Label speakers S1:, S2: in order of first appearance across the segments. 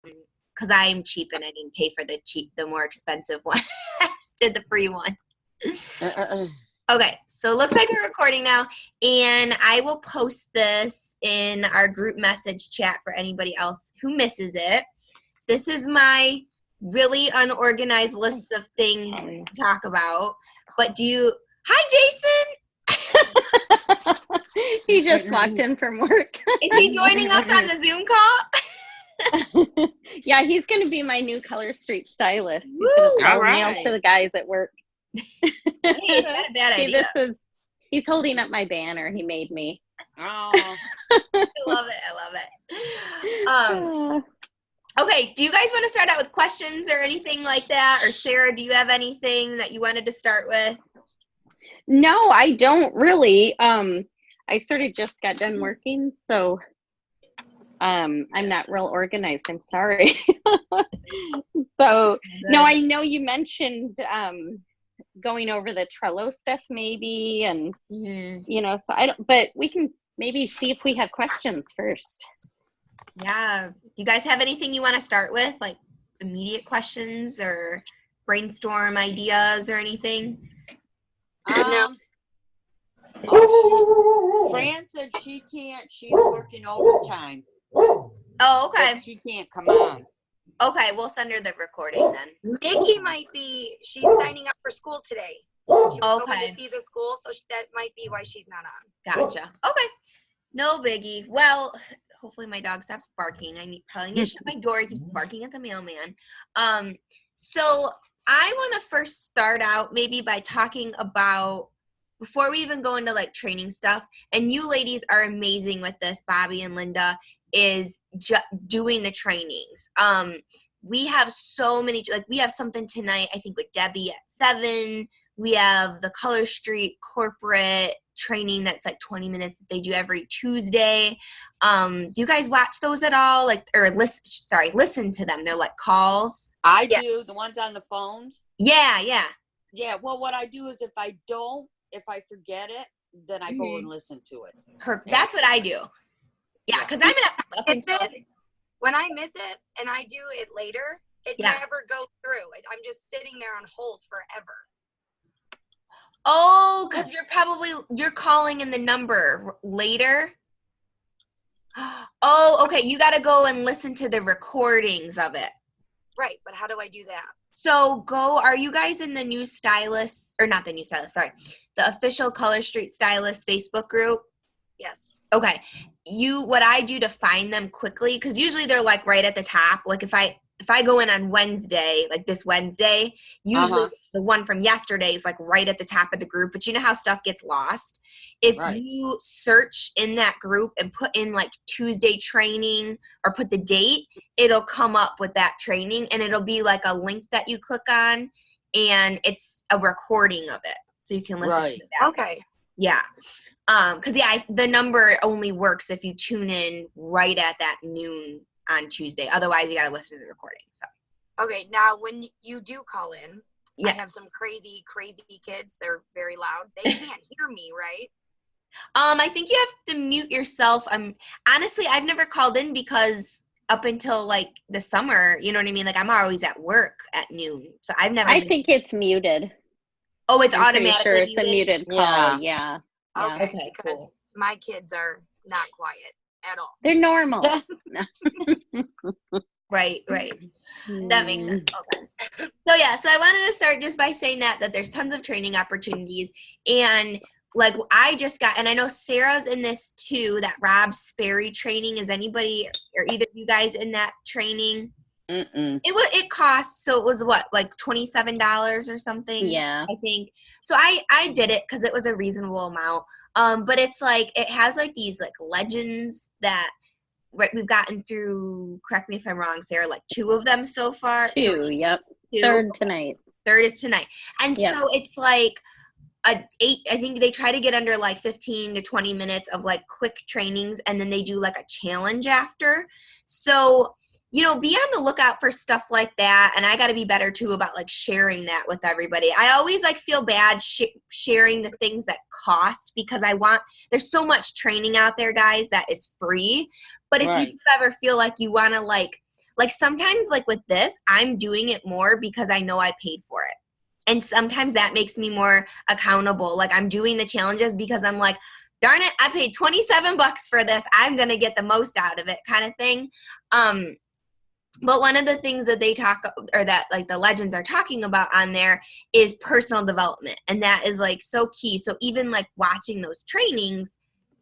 S1: because I'm cheap and I didn't pay for the more expensive one. I just did the free one. Okay, so it looks like we're recording now, and I will post this in our group message chat for anybody else who misses it. This is my really unorganized list of things to talk about. But hi, Jason!
S2: He just walked in from work.
S1: Is he joining us on the Zoom call?
S2: Yeah, he's going to be my new Color Street stylist. He's going to sell nails to the guys at work.
S1: Hey, is that a bad idea?
S2: He's holding up my banner he made me.
S1: Oh, I love it. Okay, do you guys want to start out with questions or anything like that? Or Sarah, do you have anything that you wanted to start with?
S2: No, I don't really. I sort of just got done working, so I'm not real organized. I'm sorry. So, no, I know you mentioned going over the Trello stuff maybe, and so but we can maybe see if we have questions first.
S1: Yeah. Do you guys have anything you want to start with, like immediate questions or brainstorm ideas or anything?
S3: No. Fran said she can't. She's working overtime.
S1: Oh, okay.
S3: But she can't come on.
S1: Okay, we'll send her the recording then.
S4: Nikki might be, she's signing up for school today. She was going to see the school, so that might be why she's not on.
S1: Gotcha. Okay. No biggie. Well, hopefully my dog stops barking. Probably need to shut my door. He keeps barking at the mailman. So I want to first start out maybe by talking about, before we even go into like training stuff, and you ladies are amazing with this, Bobby and Linda, is doing the trainings. We have so many, like we have something tonight, I think with Debbie at 7. We have the Color Street corporate training that's like 20 minutes that they do every Tuesday. Do you guys watch those at all? Listen to them. They're like calls.
S3: I do, the ones on the phones.
S1: Yeah.
S3: Yeah, well, what I do is if I forget it, then I go and listen to it.
S1: Perfect. That's what I do. Yeah, because I'm
S4: when I miss it and I do it later, it never goes through. I'm just sitting there on hold forever.
S1: Oh, because you're calling in the number later. Oh, okay. You got to go and listen to the recordings of it.
S4: Right, but how do I do that?
S1: So are you guys in the new stylist, or not the new stylist, sorry, the official Color Street Stylist Facebook group?
S4: Yes.
S1: Okay. What I do to find them quickly, because usually they're like right at the top. Like if I go in on Wednesday, like this Wednesday, usually the one from yesterday is like right at the top of the group. But you know how stuff gets lost? If you search in that group and put in like Tuesday training or put the date, it'll come up with that training, and it'll be like a link that you click on, and it's a recording of it. So you can listen to that.
S4: Okay.
S1: Yeah. Because the number only works if you tune in right at that noon on Tuesday. Otherwise, you got to listen to the recording. So.
S4: Okay. Now, when you do call in, I have some crazy, crazy kids. They're very loud. They can't hear me, right?
S1: I think you have to mute yourself. Honestly, I've never called in because up until like the summer, you know what I mean? Like I'm always at work at noon. So I've never.
S2: I think it's muted.
S1: Oh, it's automatically
S2: sure it's a muted call. Yeah.
S4: Okay, because my kids are not quiet at all.
S2: They're normal.
S1: Right. That makes sense. Okay. So I wanted to start just by saying that there's tons of training opportunities, and like I just got, and I know Sarah's in this too, that Rob Sperry training. Is anybody or either of you guys in that training? It costs, so it was what, like $27 or something?
S2: Yeah,
S1: I think so. I did it because it was a reasonable amount. But it's like it has like these like legends that we've gotten through. Correct me if I'm wrong, Sarah. Like 2 of them so far.
S2: 2. Yep.
S1: 2.
S2: Third tonight.
S1: Third is tonight, and so it's like I think they try to get under like 15 to 20 minutes of like quick trainings, and then they do like a challenge after. So. Be on the lookout for stuff like that. And I got to be better too about like sharing that with everybody. I always like feel bad sharing the things that cost, because there's so much training out there, guys, that is free. But if you ever feel like you want to like like sometimes like with this, I'm doing it more because I know I paid for it. And sometimes that makes me more accountable. Like I'm doing the challenges because I'm like, darn it, I paid $27 for this. I'm going to get the most out of it kind of thing. But one of the things that they talk, or that like the legends are talking about on there, is personal development. And that is like so key. So even like watching those trainings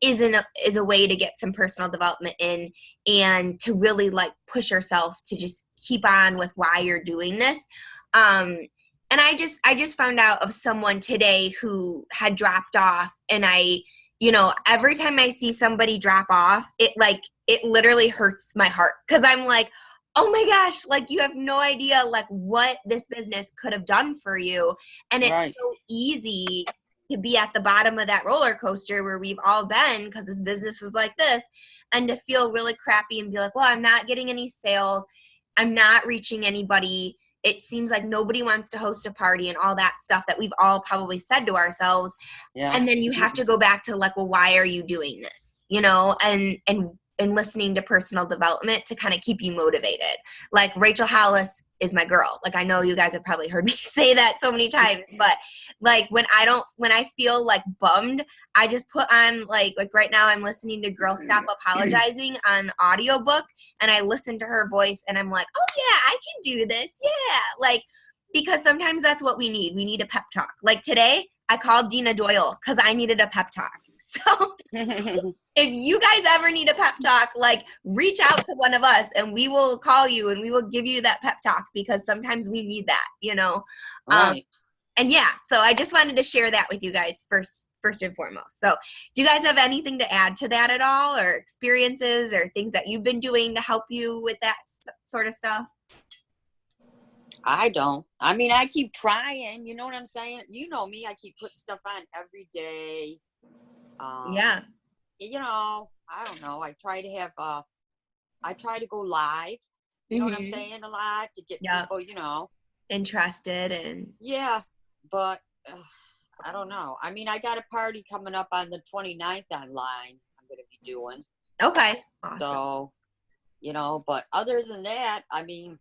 S1: is a way to get some personal development in, and to really like push yourself to just keep on with why you're doing this. And I just found out of someone today who had dropped off, and every time I see somebody drop off, it literally hurts my heart, because I'm like, oh my gosh, like you have no idea like what this business could have done for you. And it's
S3: Right.
S1: so easy to be at the bottom of that roller coaster where we've all been, because this business is like this, and to feel really crappy and be like, well, I'm not getting any sales. I'm not reaching anybody. It seems like nobody wants to host a party, and all that stuff that we've all probably said to ourselves.
S3: Yeah.
S1: And then you have to go back to like, well, why are you doing this? And listening to personal development to kind of keep you motivated. Like Rachel Hollis is my girl. Like I know you guys have probably heard me say that so many times, but like when I feel like bummed, I just put on like right now I'm listening to Girl Stop Apologizing on audiobook, and I listen to her voice and I'm like, oh yeah, I can do this. Yeah. Like, because sometimes that's what we need. We need a pep talk. Like today I called Dina Doyle because I needed a pep talk. So if you guys ever need a pep talk, like reach out to one of us and we will call you and we will give you that pep talk, because sometimes we need that,
S3: Right.
S1: And yeah, so I just wanted to share that with you guys first and foremost. So do you guys have anything to add to that at all, or experiences or things that you've been doing to help you with that sort of stuff?
S3: I don't. I mean, I keep trying. You know what I'm saying? You know me. I keep putting stuff on every day.
S1: Yeah.
S3: I don't know. I try to go live. You know what I'm
S1: Mhm.
S3: saying? A lot to get
S1: Yeah.
S3: people,
S1: Interested and
S3: Yeah, but I don't know. I mean, I got a party coming up on the 29th online. I'm going to be doing.
S1: okay. Awesome.
S3: So, but other than that, I mean,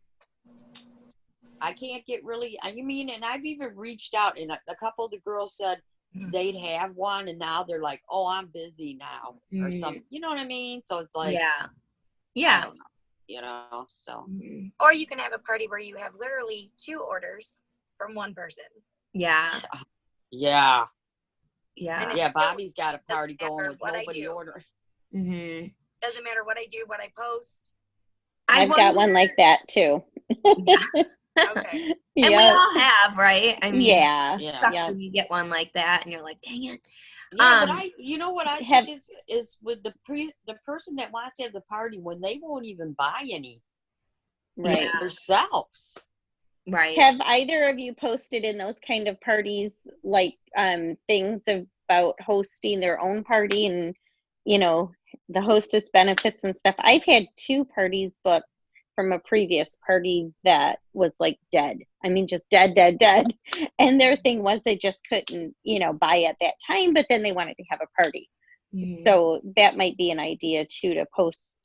S3: I can't get really, and I've even reached out, and a couple of the girls said they'd have one, and now they're like, oh, I'm busy now, or something. You know what I mean? So it's like,
S1: Yeah.
S3: I
S1: Yeah.
S3: don't know, so.
S1: Mhm.
S4: Or you can have a party where you have literally 2 orders from one person.
S1: Yeah.
S3: Yeah.
S1: Yeah.
S4: And
S3: Yeah,
S4: it's still-
S3: Bobby's got a party
S4: doesn't
S3: going
S4: matter
S3: with
S4: what I
S3: nobody
S4: do.
S3: ordering.
S1: Mm-hmm.
S4: Doesn't matter what I do, what I post.
S2: I've got one like that too.
S4: Okay.
S1: And we all have, right? I mean,
S2: yeah.
S3: Yeah.
S1: sucks
S2: Yeah.
S1: when you get one like that and you're like, dang it.
S3: Yeah, but you know what I
S2: have-
S3: think is with the person that wants to have the party, when they won't even buy any
S2: Right.
S1: Yeah.
S3: themselves.
S1: Right.
S2: Have either of you posted in those kind of parties like things about hosting their own party and the hostess benefits and stuff? I've had 2 parties booked from a previous party that was like dead. I mean, just dead. And their thing was they just couldn't, buy at that time, but then they wanted to have a party.
S1: Mhm.
S2: So that might be an idea too, to post,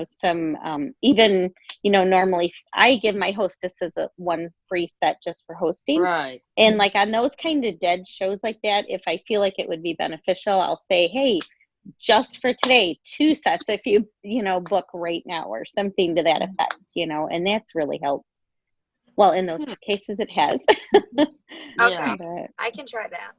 S2: some, even, normally I give my hostesses one free set just for hosting.
S3: Right.
S2: And like on those kind of dead shows like that, if I feel like it would be beneficial, I'll say, hey, just for today, 2 sets if you, book right now, or something to that effect, and that's really helped. Well, in those cases it has.
S4: Okay.
S2: But,
S4: I can try that.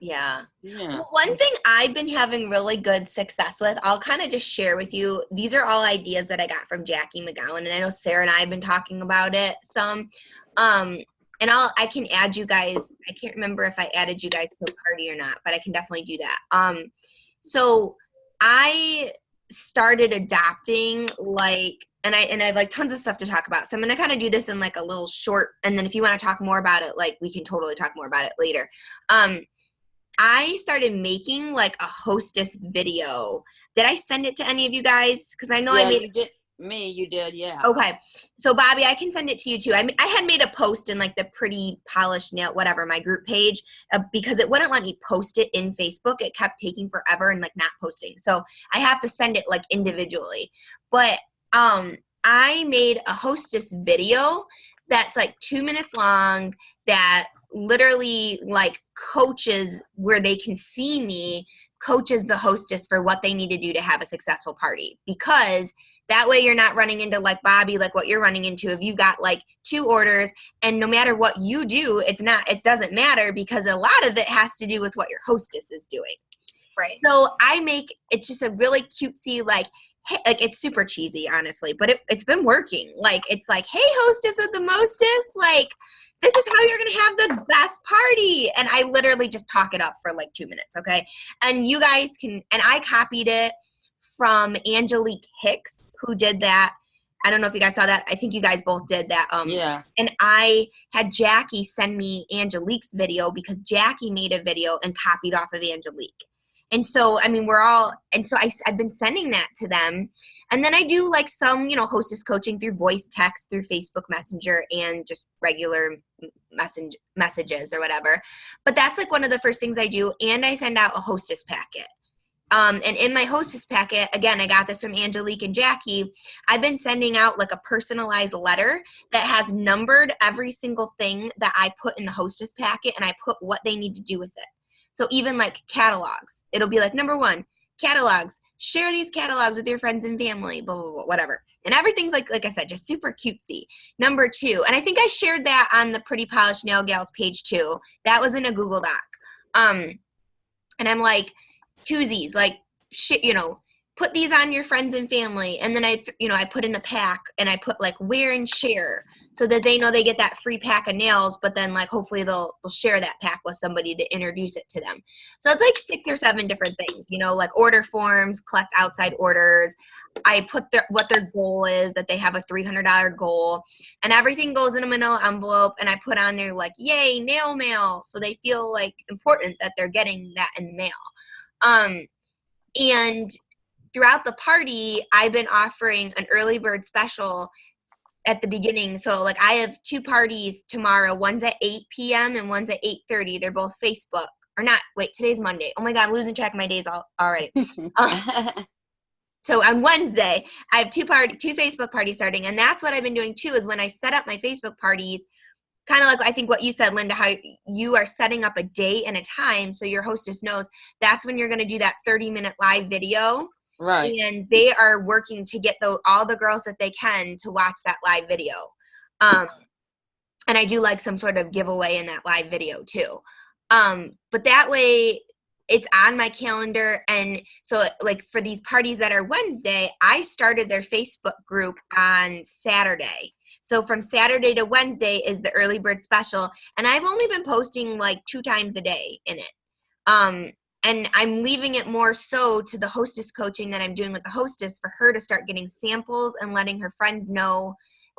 S1: Yeah.
S3: Yeah.
S1: Well, one thing I've been having really good success with, I'll kind of just share with you. These are all ideas that I got from Jackie McGowan, and I know Sarah and I have been talking about it some. And I can add you guys. I can't remember if I added you guys to a party or not, but I can definitely do that. So I started adapting and I have like tons of stuff to talk about. So I'm going to kind of do this in like a little short, and then if you want to talk more about it, like we can totally talk more about it later. I started making like a hostess video. Did I send it to any of you guys? Because I know I made
S3: you did. You did, yeah.
S1: Okay. So Bobby, I can send it to you too. I had made a post in like the Pretty Polished Nail, whatever, my group page, because it wouldn't let me post it in Facebook. It kept taking forever and like not posting. So I have to send it like individually. But I made a hostess video that's like 2 minutes long that literally like coaches where they can see me, coaches the hostess for what they need to do to have a successful party. Because that way you're not running into like Bobby, like what you're running into if you got like 2 orders and no matter what you do, it doesn't matter because a lot of it has to do with what your hostess is doing.
S4: Right.
S1: So it's just a really cutesy, like, hey, like it's super cheesy, honestly, but it's been working. Like, it's like, hey, hostess with the mostess, like, this is how you're going to have the best party. And I literally just talk it up for like 2 minutes, okay? And you guys and I copied it from Angelique Hicks, who did that. I don't know if you guys saw that. I think you guys both did that.
S3: Yeah.
S1: And I had Jackie send me Angelique's video because Jackie made a video and copied off of Angelique. And so, I mean, I've been sending that to them. And then I do like some, hostess coaching through voice text, through Facebook Messenger, and just regular messages or whatever. But that's like one of the first things I do. And I send out a hostess packet. And in my hostess packet, again, I got this from Angelique and Jackie. I've been sending out like a personalized letter that has numbered every single thing that I put in the hostess packet, and I put what they need to do with it. So even like catalogs, it'll be like, number 1, catalogs, share these catalogs with your friends and family, blah, blah, blah, whatever. And everything's like I said, just super cutesy. Number 2, and I think I shared that on the Pretty Polished Nail Gals page too. That was in a Google Doc. And I'm like, twosies, like, put these on your friends and family. And then I put in a pack and I put like wear and share so that they know they get that free pack of nails, but then like hopefully they'll share that pack with somebody to introduce it to them. So it's like 6 or 7 different things, like order forms, collect outside orders. I put what their goal is, that they have a $300 goal, and everything goes in a manila envelope, and I put on there like, yay, nail mail. So they feel like important that they're getting that in the mail. And throughout the party, I've been offering an early bird special at the beginning. So like I have 2 parties tomorrow. One's at 8 p.m. and one's at 8:30. They're both Facebook. Or not, wait, today's Monday. Oh my God, I'm losing track of my days already. So on Wednesday, I have 2 Facebook parties starting. And that's what I've been doing too, is when I set up my Facebook parties, kind of like I think what you said, Linda, how you are setting up a date and a time so your hostess knows that's when you're going to do that 30-minute live video.
S3: Right.
S1: And they are working to get all the girls that they can to watch that live video. And I do like some sort of giveaway in that live video too. But that way it's on my calendar. And so like for these parties that are Wednesday, I started their Facebook group on Saturday. So from Saturday to Wednesday is the early bird special. And I've only been posting like 2 times a day in it. And I'm leaving it more so to the hostess coaching that I'm doing with the hostess for her to start getting samples and letting her friends know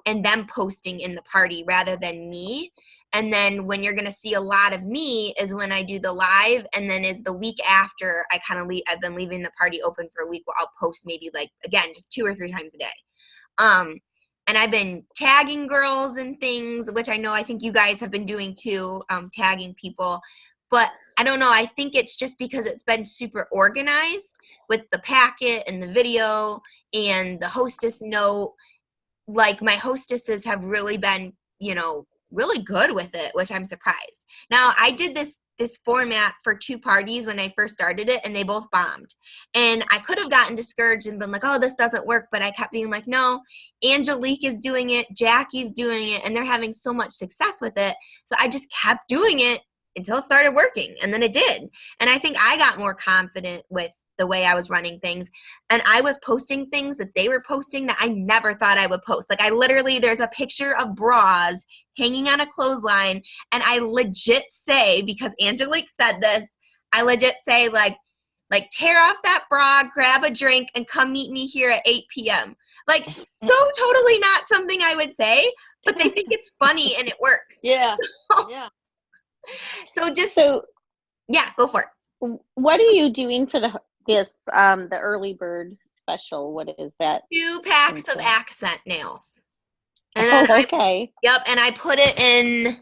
S1: and them posting in the party rather than me. And then when you're going to see a lot of me is when I do the live, and then is the week after I've been leaving the party open for a week where I'll post maybe like, again, just 2 or 3 times a day. And I've been tagging girls and things, which I think you guys have been doing too, tagging people. But I don't know. I think it's just because it's been super organized with the packet and the video and the hostess note. Like my hostesses have really been, really good with it, which I'm surprised. Now I did this format for 2 parties when I first started it, and they both bombed. And I could have gotten discouraged and been like, oh, this doesn't work. But I kept being like, no, Angelique is doing it. Jackie's doing it. And they're having so much success with it. So I just kept doing it until it started working. And then it did. And I think I got more confident with the way I was running things. And I was posting things that they were posting that I never thought I would post. Like there's a picture of bras hanging on a clothesline. And I legit say, because Angelique said this, I legit say like tear off that bra, grab a drink, and come meet me here at 8 p.m. Like so totally not something I would say, but they think it's funny and it works.
S3: Yeah. Yeah.
S1: So yeah, go for it.
S2: What are you doing for the early bird special? What is that?
S1: 2 packs of accent nails. And then
S2: okay.
S1: And I put it in,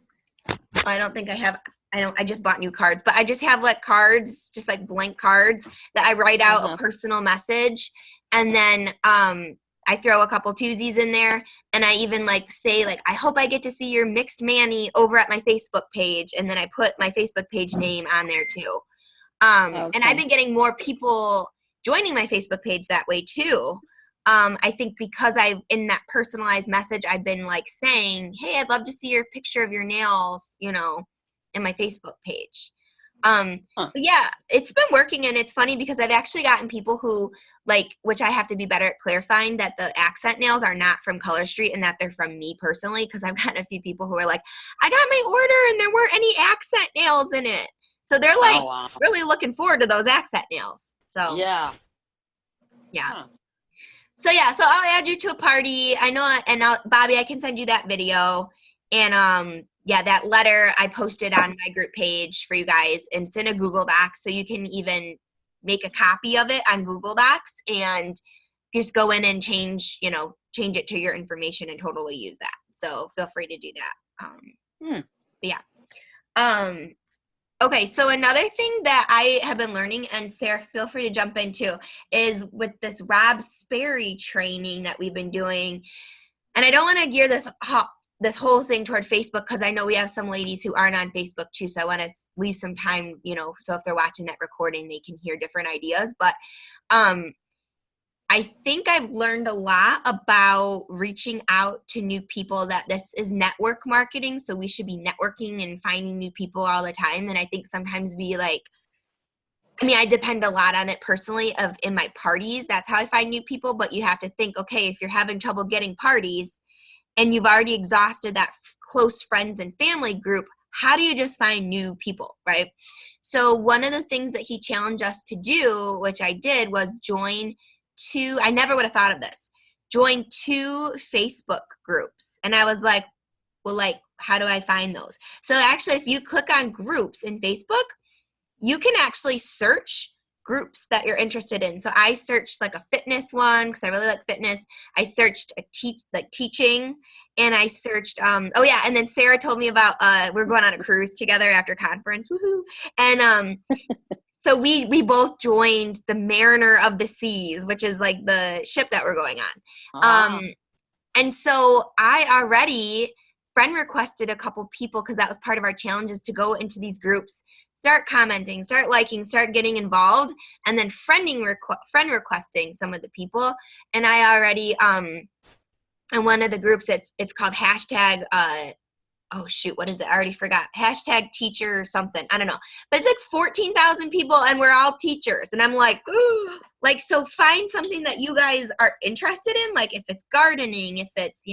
S1: I just bought new cards, but I just have like cards, just like blank cards that I write out a personal message. And then I throw a couple twosies in there, and I even like say like, I hope I get to see your mixed Manny over at my Facebook page, and then I put my Facebook page name on there too. And I've been getting more people joining my Facebook page that way too. I think because in that personalized message, I've been like saying, hey, I'd love to see your picture of your nails, you know, in my Facebook page. But yeah, it's been working, and it's funny because I've actually gotten people who like, which I have to be better at clarifying, that the accent nails are not from Color Street and that they're from me personally, because I've gotten a few people who are like, I got my order and there weren't any accent nails in it. So they're like really looking forward to those accent nails. So yeah.
S3: Huh.
S1: So yeah, so I'll add you to a party. I know, and Bobby, I can send you that video. And yeah, that letter I posted on my group page for you guys, and it's in a Google Doc, so you can even make a copy of it on Google Docs and just go in and change it to your information and totally use that. So feel free to do that. But yeah. Okay, so another thing that I have been learning, and Sarah, feel free to jump in too, is with this Rob Sperry training that we've been doing. And I don't want to gear this whole thing toward Facebook, because I know we have some ladies who aren't on Facebook too, so I want to leave some time, so if they're watching that recording, they can hear different ideas. But I think I've learned a lot about reaching out to new people, that this is network marketing, so we should be networking and finding new people all the time. And I think sometimes I depend a lot on it personally in my parties. That's how I find new people. But you have to think, okay, if you're having trouble getting parties and you've already exhausted that close friends and family group, how do you just find new people, right? So one of the things that he challenged us to do, which I did, was I never would have thought of this, join 2 Facebook groups. And I was like, well, like, how do I find those? So actually, if you click on groups in Facebook, you can actually search groups that you're interested in. So I searched like a fitness one because I really like fitness. I searched teaching, and I searched and then Sarah told me about we're going on a cruise together after conference. Woohoo. And so we both joined the Mariner of the Seas, which is like the ship that we're going on. And so I already friend requested a couple people, because that was part of our challenges, to go into these groups, start commenting, start liking, start getting involved, and then friend requesting some of the people. And I already in one of the groups, it's called hashtag what is it? I already forgot. Hashtag teacher something. I don't know. But it's like 14,000 people, and we're all teachers. And I'm like, ooh. Like, so find something that you guys are interested in. Like if it's gardening, if it's,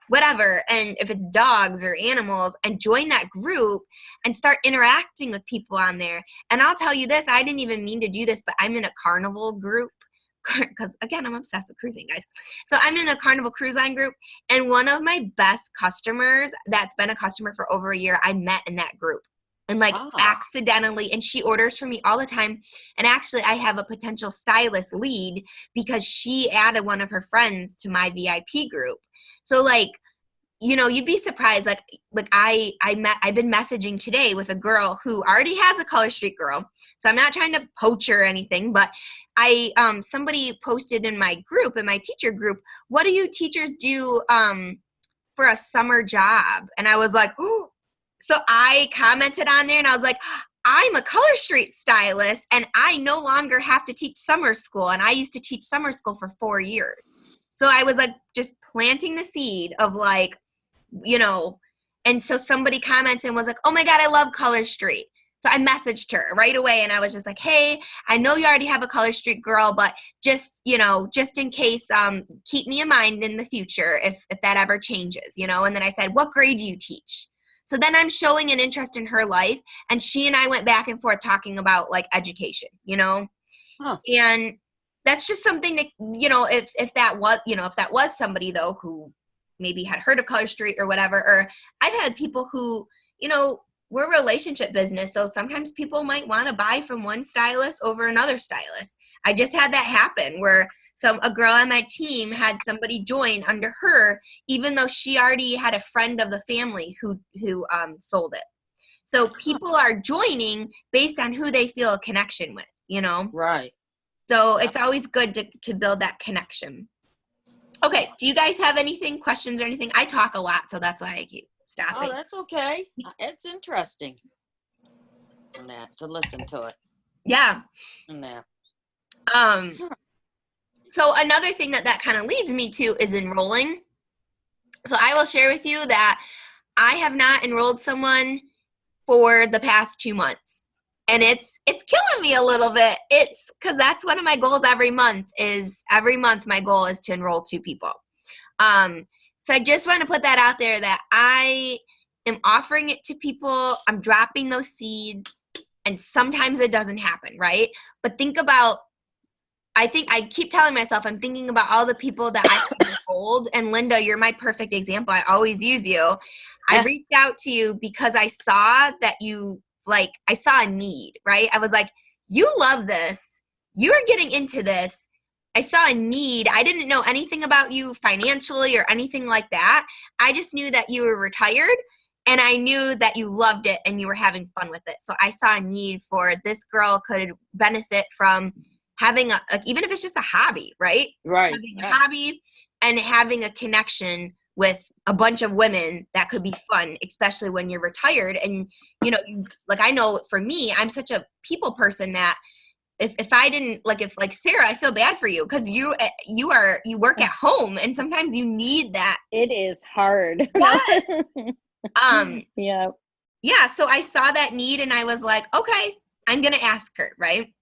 S1: whatever. And if it's dogs or animals, and join that group and start interacting with people on there. And I'll tell you this, I didn't even mean to do this, but I'm in a Carnival group. Because again, I'm obsessed with cruising, guys. So I'm in a Carnival Cruise Line group, and one of my best customers that's been a customer for over a year, I met in that group, and accidentally, and she orders from me all the time. And actually, I have a potential stylist lead because she added one of her friends to my VIP group. So like, you'd be surprised. Like I've been messaging today with a girl who already has a Color Street girl. So I'm not trying to poach her or anything, but somebody posted in my group, in my teacher group, what do you teachers do for a summer job? And I was like, oh. So I commented on there, and I was like, I'm a Color Street stylist, and I no longer have to teach summer school. And I used to teach summer school for 4 years. So I was like just planting the seed of like, and so somebody commented and was like, oh my God, I love Color Street. So I messaged her right away, and I was just like, hey, I know you already have a Color Street girl, but just in case, keep me in mind in the future if that ever changes, And then I said, what grade do you teach? So then I'm showing an interest in her life, and she and I went back and forth talking about like education, And that's just something that, if that was somebody though who maybe had heard of Color Street or whatever, or I've had people who, we're a relationship business, so sometimes people might want to buy from one stylist over another stylist. I just had that happen where a girl on my team had somebody join under her, even though she already had a friend of the family who sold it. So people are joining based on who they feel a connection with,
S3: Right.
S1: So it's always good to build that connection. Okay. Do you guys have anything, questions or anything? I talk a lot, so that's why I keep stopping.
S3: Oh, that's okay. It's interesting. And that to listen to it.
S1: Yeah.
S3: And that.
S1: So another thing that kind of leads me to is enrolling. So I will share with you that I have not enrolled someone for the past 2 months. And it's killing me a little bit. It's because that's one of my goals every month my goal is to enroll 2 people. So I just want to put that out there that I am offering it to people. I'm dropping those seeds, and sometimes it doesn't happen, right? But think about, I keep telling myself, I'm thinking about all the people that I enrolled. And Linda, you're my perfect example. I always use you. I reached out to you because I saw that I saw a need, right? I was like, you love this. You are getting into this. I saw a need. I didn't know anything about you financially or anything like that. I just knew that you were retired, and I knew that you loved it and you were having fun with it. So I saw a need for this girl could benefit from having even if it's just a hobby, right?
S3: Right.
S1: Having a hobby and having a connection with a bunch of women that could be fun, especially when you're retired. And, I know for me, I'm such a people person that if I didn't, if Sarah, I feel bad for you because you work at home and sometimes you need that.
S2: It is hard.
S1: Yes.
S2: Yeah.
S1: Yeah. So I saw that need and I was like, okay, I'm going to ask her. Right.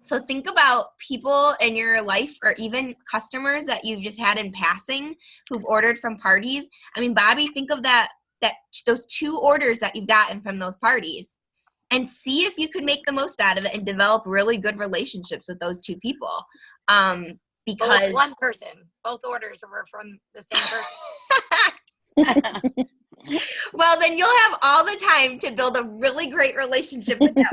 S1: So think about people in your life or even customers that you've just had in passing who've ordered from parties. I mean, Bobby, think of those 2 orders that you've gotten from those parties and see if you could make the most out of it and develop really good relationships with those 2 people. Because
S4: it's one person. Both orders were from the same person.
S1: Well, then you'll have all the time to build a really great relationship with them.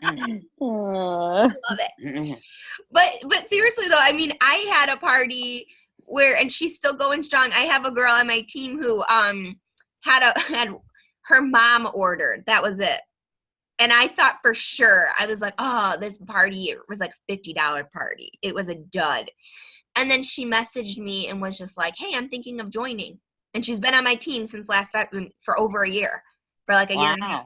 S1: I love it. But seriously though, I mean, I had a party and she's still going strong. I have a girl on my team who had her mom ordered. That was it. And I thought for sure, I was like, oh, this party was like $50 party. It was a dud. And then she messaged me and was just like, hey, I'm thinking of joining. And she's been on my team since for over a year, for like a year and a half.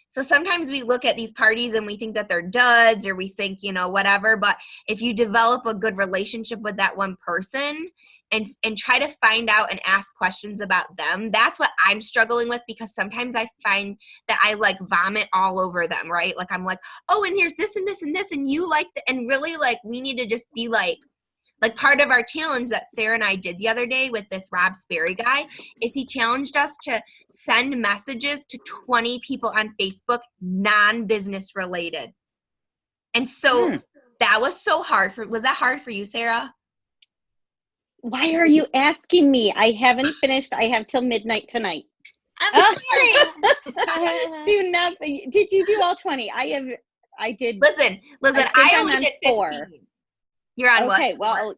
S1: So sometimes we look at these parties and we think that they're duds or we think, whatever. But if you develop a good relationship with that one person and try to find out and ask questions about them, that's what I'm struggling with because sometimes I find that I vomit all over them, right? Like I'm like, oh, and here's this and this and this and you and really we need to just be like part of our challenge that Sarah and I did the other day with this Rob Sperry guy is he challenged us to send messages to 20 people on Facebook, non-business related. And so that was so hard. Was that hard for you, Sarah?
S2: Why are you asking me? I haven't finished. I have till midnight tonight.
S1: I'm sorry.
S2: Do nothing. Did you do all 20? I did.
S1: Listen. I only did 15.
S2: 4.
S1: You're on what?
S2: Okay, well,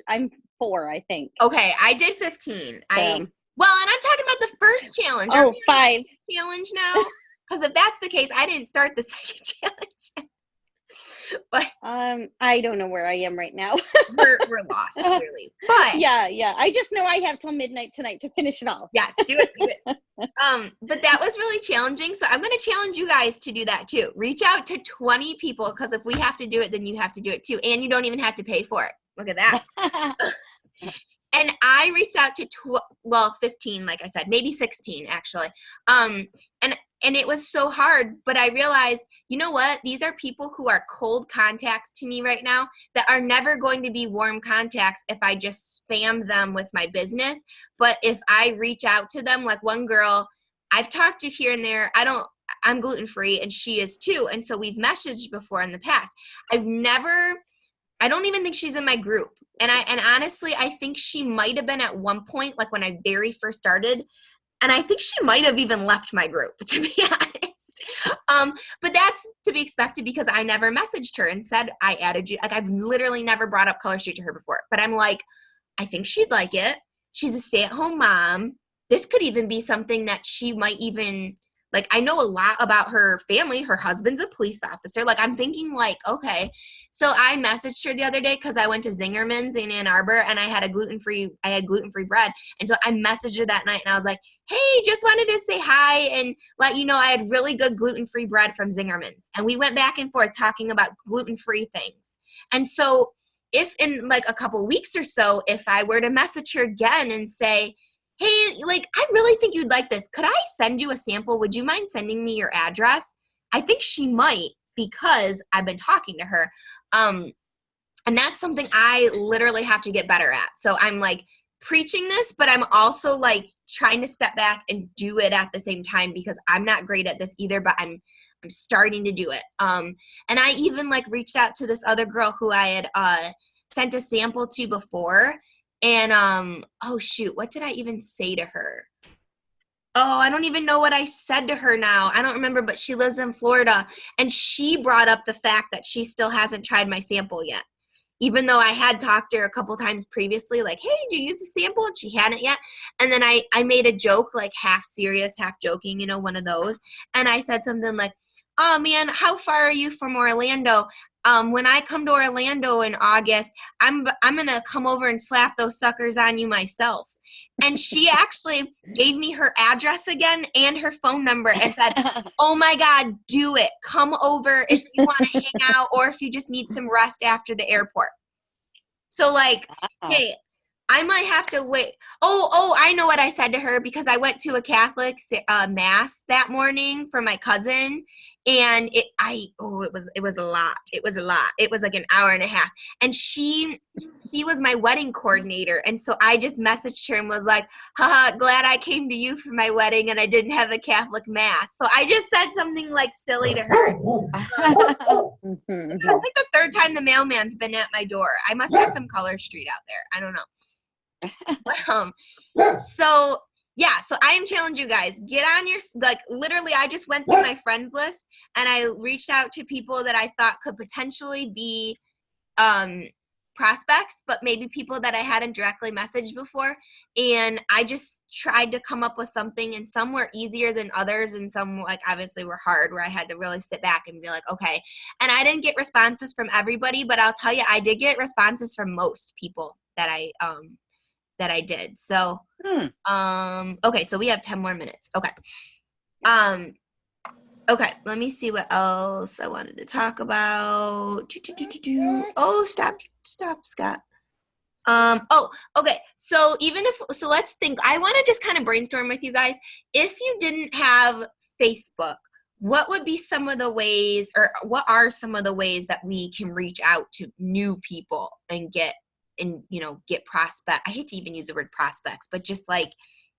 S2: I'm 4, I think.
S1: Okay, I did 15. And I'm talking about the first challenge.
S2: Oh, 5.
S1: Challenge now? Because if that's the case, I didn't start the second challenge. But
S2: I don't know where I am right now.
S1: we're lost, clearly. But
S2: yeah. I just know I have till midnight tonight to finish it all.
S1: Yes, do it. But that was really challenging. So I'm going to challenge you guys to do that too. Reach out to 20 people because if we have to do it, then you have to do it too. And you don't even have to pay for it. Look at that. And I reached out to 15, like I said, maybe 16 actually. And it was so hard, but I realized, you know what? These are people who are cold contacts to me right now that are never going to be warm contacts if I just spam them with my business. But if I reach out to them, like one girl I've talked to here and there, I'm gluten-free and she is too. And so we've messaged before in the past. I don't even think she's in my group. And honestly, I think she might have been at one point, like when I very first started. And I think she might have even left my group, to be honest. But that's to be expected because I never messaged her and said I added you. Like I've literally never brought up Color Street to her before. But I'm like, I think she'd like it. She's a stay-at-home mom. This could even be something that she might even Like, I know a lot about her family. Her husband's a police officer. Like, I'm thinking, like, okay. So I messaged her the other day because I went to Zingerman's in Ann Arbor, and I had gluten-free bread. And so I messaged her that night, and I was like, hey, just wanted to say hi and let you know I had really good gluten-free bread from Zingerman's. And we went back and forth talking about gluten-free things. And so if in like a couple weeks or so, if I were to message her again and say, hey, like, I really think you'd like this. Could I send you a sample? Would you mind sending me your address? I think she might, because I've been talking to her. And that's something I literally have to get better at. So I'm like preaching this, but I'm also like trying to step back and do it at the same time, because I'm not great at this either, but I'm starting to do it. And I even like reached out to this other girl who I had sent a sample to before. And, oh shoot, what did I even say to her? Oh, I don't even know what I said to her now. I don't remember, but she lives in Florida. And she brought up the fact that she still hasn't tried my sample yet. Even though I had talked to her a couple times previously, like, hey, do you use the sample? And she hadn't yet. And then I made a joke, like half serious, half joking, you know, one of those. And I said something like, oh man, how far are you from Orlando? When I come to Orlando in August, I'm gonna come over and slap those suckers on you myself. And she actually gave me her address again and her phone number and said, oh my God, do it. Come over if you want to hang out or if you just need some rest after the airport. So like, hey, I might have to wait. Oh, I know what I said to her, because I went to a Catholic mass that morning for my cousin, and it was a lot. It was a lot. It was like an hour and a half, and she was my wedding coordinator, and so I just messaged her and was like, haha, glad I came to you for my wedding and I didn't have a Catholic mass. So I just said something like silly to her. It's like the third time the mailman's been at my door. I must have some Color Street out there. I don't know. So yeah, so I am challenging you guys. Get on your, like, literally I just went through my friends list and I reached out to people that I thought could potentially be prospects, but maybe people that I hadn't directly messaged before. And I just tried to come up with something, and some were easier than others, and some like obviously were hard, where I had to really sit back and be like, okay. And I didn't get responses from everybody, but I'll tell you, I did get responses from most people that I did. So, okay, so we have 10 more minutes. Okay. Okay, let me see what else I wanted to talk about. Oh, stop, Scott. Okay. So let's think. I want to just kind of brainstorm with you guys. If you didn't have Facebook, what would be some of the ways, or what are some of the ways that we can reach out to new people and get prospect? I hate to even use the word prospects, but just like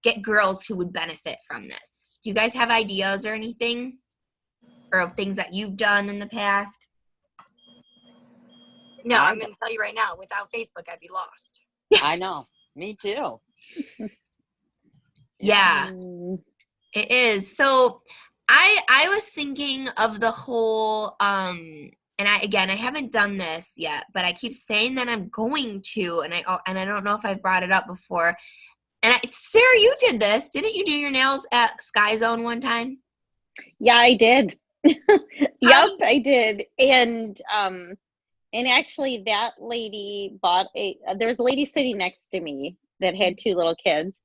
S1: get girls who would benefit from this. Do you guys have ideas or anything, or of things that you've done in the past?
S4: No, I'm going to tell you right now, without Facebook, I'd be lost.
S3: I know. Me too.
S1: Yeah, it is. So I was thinking of the whole, and I haven't done this yet, but I keep saying that I'm going to, and I don't know if I've brought it up before. And Sarah, you did this. Didn't you do your nails at Sky Zone one time?
S2: Yeah, I did. Yep, I did. And actually that lady there was a lady sitting next to me that had two little kids.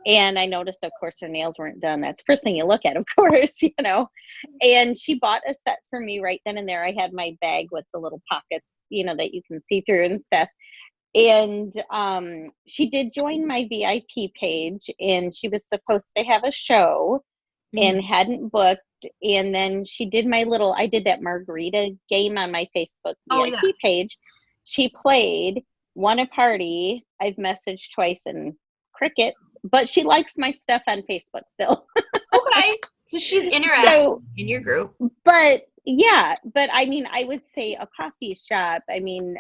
S2: And I noticed, of course, her nails weren't done. That's the first thing you look at, of course, And she bought a set for me right then and there. I had my bag with the little pockets, that you can see through and stuff. And she did join my VIP page, and she was supposed to have a show and hadn't booked. And then she did I did that margarita game on my Facebook VIP page. She played, won a party. I've messaged twice and crickets, but she likes my stuff on Facebook still.
S1: Okay. So she's interested in your group.
S2: But I mean, I would say a coffee shop. I mean,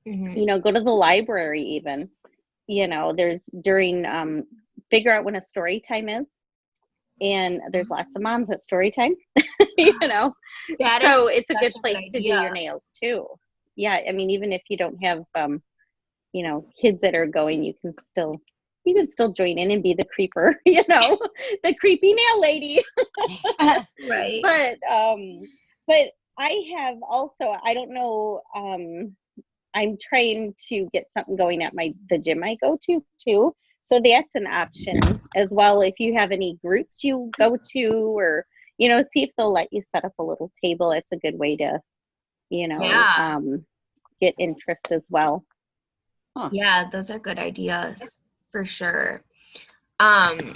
S2: go to the library even. There's figure out when a story time is. And there's lots of moms at story time, so it's a good place to do your nails too. Yeah. I mean, even if you don't have, kids that are going, you can still you can still join in and be the creeper, the creepy nail lady.
S1: Right.
S2: But I have also, I don't know, I'm trying to get something going at the gym I go to too. So that's an option as well. If you have any groups you go to, or, see if they'll let you set up a little table. It's a good way to,
S1: Yeah.
S2: get interest as well.
S1: Yeah, those are good ideas for sure. I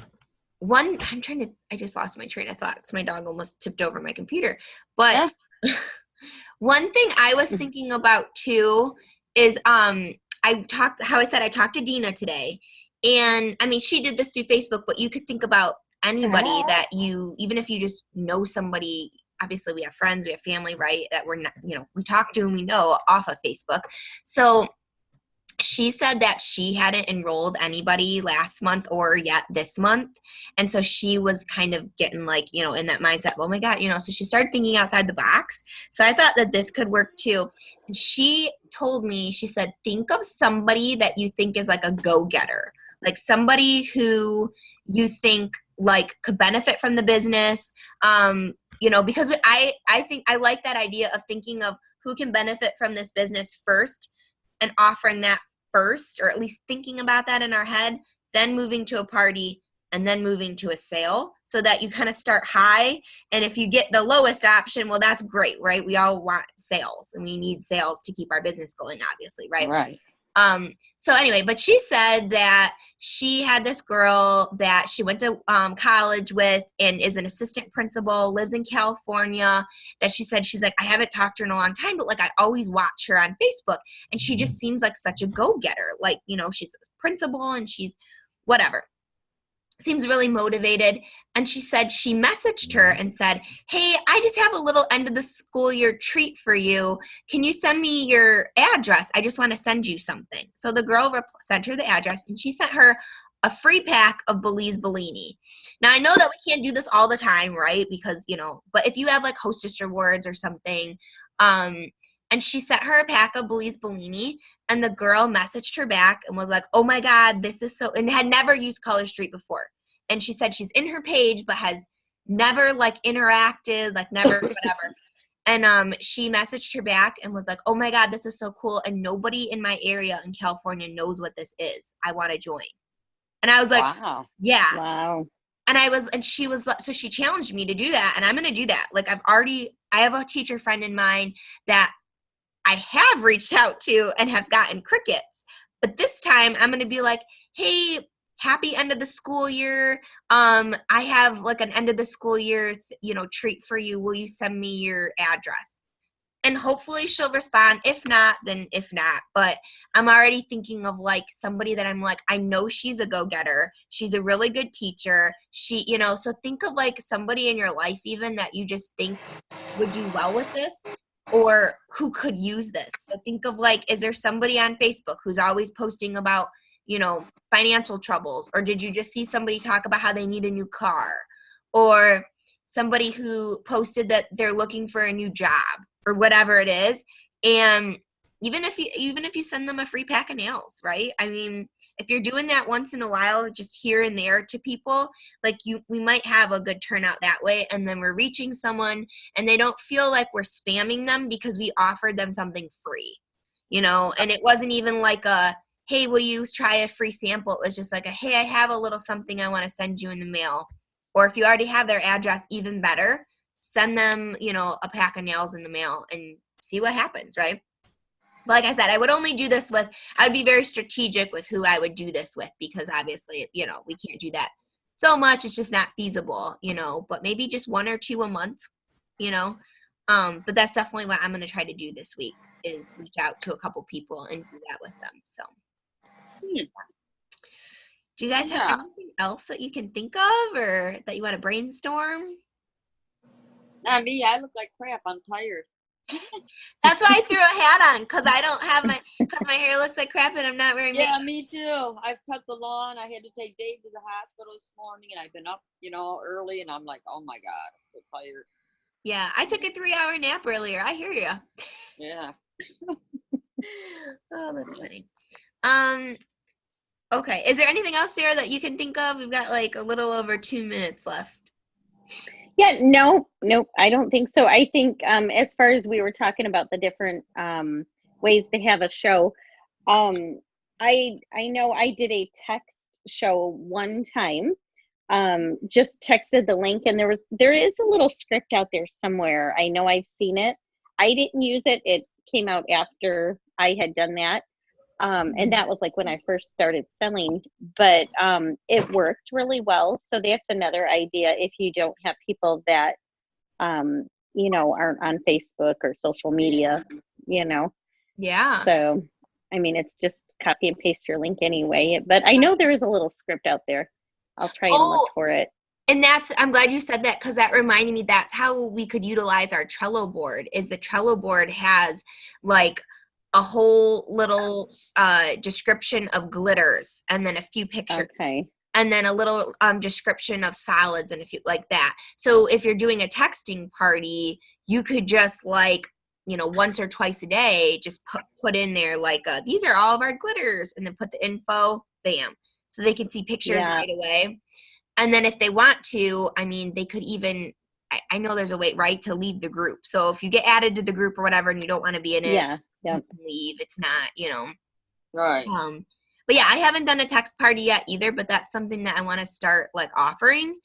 S1: just lost my train of thought because my dog almost tipped over my computer. But one thing I was thinking about too is I talked to Dina today, and I mean she did this through Facebook, but you could think about anybody that even if you just know somebody. Obviously we have friends, we have family, right? That we're not, we talk to and we know off of Facebook. So she said that she hadn't enrolled anybody last month or yet this month. And so she was kind of getting in that mindset, oh my God, so she started thinking outside the box. So I thought that this could work too. And she told me, she said, think of somebody that you think is like a go-getter, like somebody who you think could benefit from the business. Because I think I like that idea of thinking of who can benefit from this business first and offering that first, or at least thinking about that in our head, then moving to a party, and then moving to a sale, so that you kind of start high. And if you get the lowest option, well, that's great, right? We all want sales, and we need sales to keep our business going, obviously, right?
S3: Right.
S1: So anyway, but she said that she had this girl that she went to college with and is an assistant principal, lives in California, that she said, she's like, I haven't talked to her in a long time, but I always watch her on Facebook, and she just seems like such a go-getter. She's a principal and she's whatever. Seems really motivated. And she said she messaged her and said, hey, I just have a little end of the school year treat for you. Can you send me your address? I just want to send you something. So the girl sent her the address, and she sent her a free pack of Belize Bellini. Now, I know that we can't do this all the time, right? Because, but if you have Hostess rewards or something, and she sent her a pack of Belize Bellini, and the girl messaged her back and was like, oh my God, this is so, and had never used Color Street before. And she said she's in her page, but has never interacted, never, whatever. And she messaged her back and was like, oh my God, this is so cool. And nobody in my area in California knows what this is. I want to join. And I was like,
S3: wow.
S1: Yeah.
S2: Wow.
S1: And she was, so she challenged me to do that. And I'm going to do that. I have a teacher friend in mind that I have reached out to and have gotten crickets. But this time I'm going to be like, hey, happy end of the school year. I have an end of the school year, treat for you. Will you send me your address? And hopefully she'll respond. If not, then if not. But I'm already thinking of somebody that I'm I know she's a go-getter. She's a really good teacher. She, so think of somebody in your life even that you just think would do well with this, or who could use this. So think of is there somebody on Facebook who's always posting about, financial troubles? Or did you just see somebody talk about how they need a new car? Or somebody who posted that they're looking for a new job, or whatever it is. And even if you send them a free pack of nails, right? I mean, if you're doing that once in a while, just here and there to people, we might have a good turnout that way. And then we're reaching someone and they don't feel like we're spamming them because we offered them something free, and it wasn't even hey, will you try a free sample? It was just hey, I have a little something I want to send you in the mail. Or if you already have their address, even better, send them, a pack of nails in the mail and see what happens, right? But like I said, I would only do this I would be very strategic with who I would do this with, because obviously, we can't do that so much. It's just not feasible, but maybe just 1 or 2 a month, but that's definitely what I'm going to try to do this week, is reach out to a couple people and do that with them. So do you guys have anything else that you can think of or that you want to brainstorm?
S3: Not me. I look like crap. I'm tired.
S1: That's why I threw a hat on, because I don't have because my hair looks like crap and I'm not wearing makeup.
S3: Yeah, me too. I've cut the lawn. I had to take Dave to the hospital this morning, and I've been up, early, and I'm like, oh my God, I'm so tired.
S1: Yeah, I took a 3-hour nap earlier. I hear you.
S3: Yeah.
S1: Oh, that's funny. Okay. Is there anything else, Sarah, that you can think of? We've got like a little over 2 minutes left.
S2: Yeah, nope, I don't think so. I think as far as we were talking about the different ways to have a show, I know I did a text show one time. Just texted the link, and there is a little script out there somewhere. I know I've seen it. I didn't use it. It came out after I had done that. And that was like when I first started selling, but it worked really well. So that's another idea if you don't have people that, aren't on Facebook or social media,
S1: Yeah.
S2: So, I mean, it's just copy and paste your link anyway. But I know there is a little script out there. I'll try and look for it.
S1: And I'm glad you said that because that reminded me that's how we could utilize our Trello board is the Trello board has like a whole little description of glitters and then a few pictures.
S2: Okay.
S1: And then a little description of solids and a few like that. So if you're doing a texting party, you could just like, once or twice a day, just put in there like, these are all of our glitters and then put the info, bam. So they can see pictures right away. And then if they want to, I mean, they could even, I know there's a way, right, to leave the group. So if you get added to the group or whatever and you don't want to be in it, you can leave. It's not,
S3: Right.
S1: But yeah, I haven't done a text party yet either, but that's something that I want to start like offering,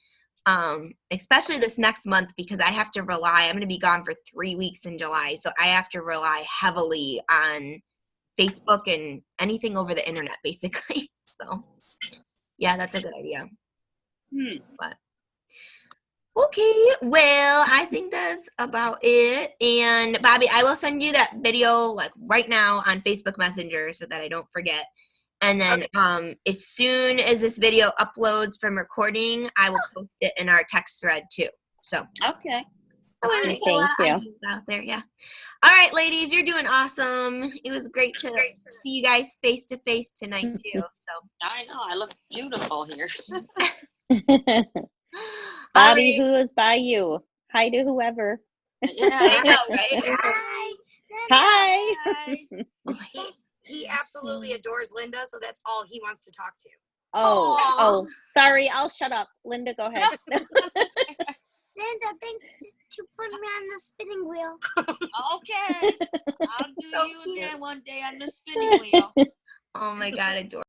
S1: especially this next month because I have to rely, I'm going to be gone for 3 weeks in July. So I have to rely heavily on Facebook and anything over the internet basically. So yeah, that's a good idea. But okay, well, I think that's about it. And Bobby, I will send you that video like right now on Facebook Messenger so that I don't forget. And then as soon as this video uploads from recording, I will post it in our text thread too. So
S3: Okay.
S1: there's a lot of ideas out there, yeah. All right, ladies, you're doing awesome. It was great to see you guys face to face tonight too. So
S3: I know I look beautiful here.
S2: Bobby, who is by you? Hi to whoever.
S3: Yeah,
S1: I know, right?
S2: Hi.
S4: He absolutely adores Linda, so that's all he wants to talk to.
S2: Oh, sorry. I'll shut up. Linda, go ahead.
S5: Linda, thanks to put me on the spinning wheel.
S3: Okay. I'll do you again one day on the spinning wheel.
S1: Oh my God, adorable.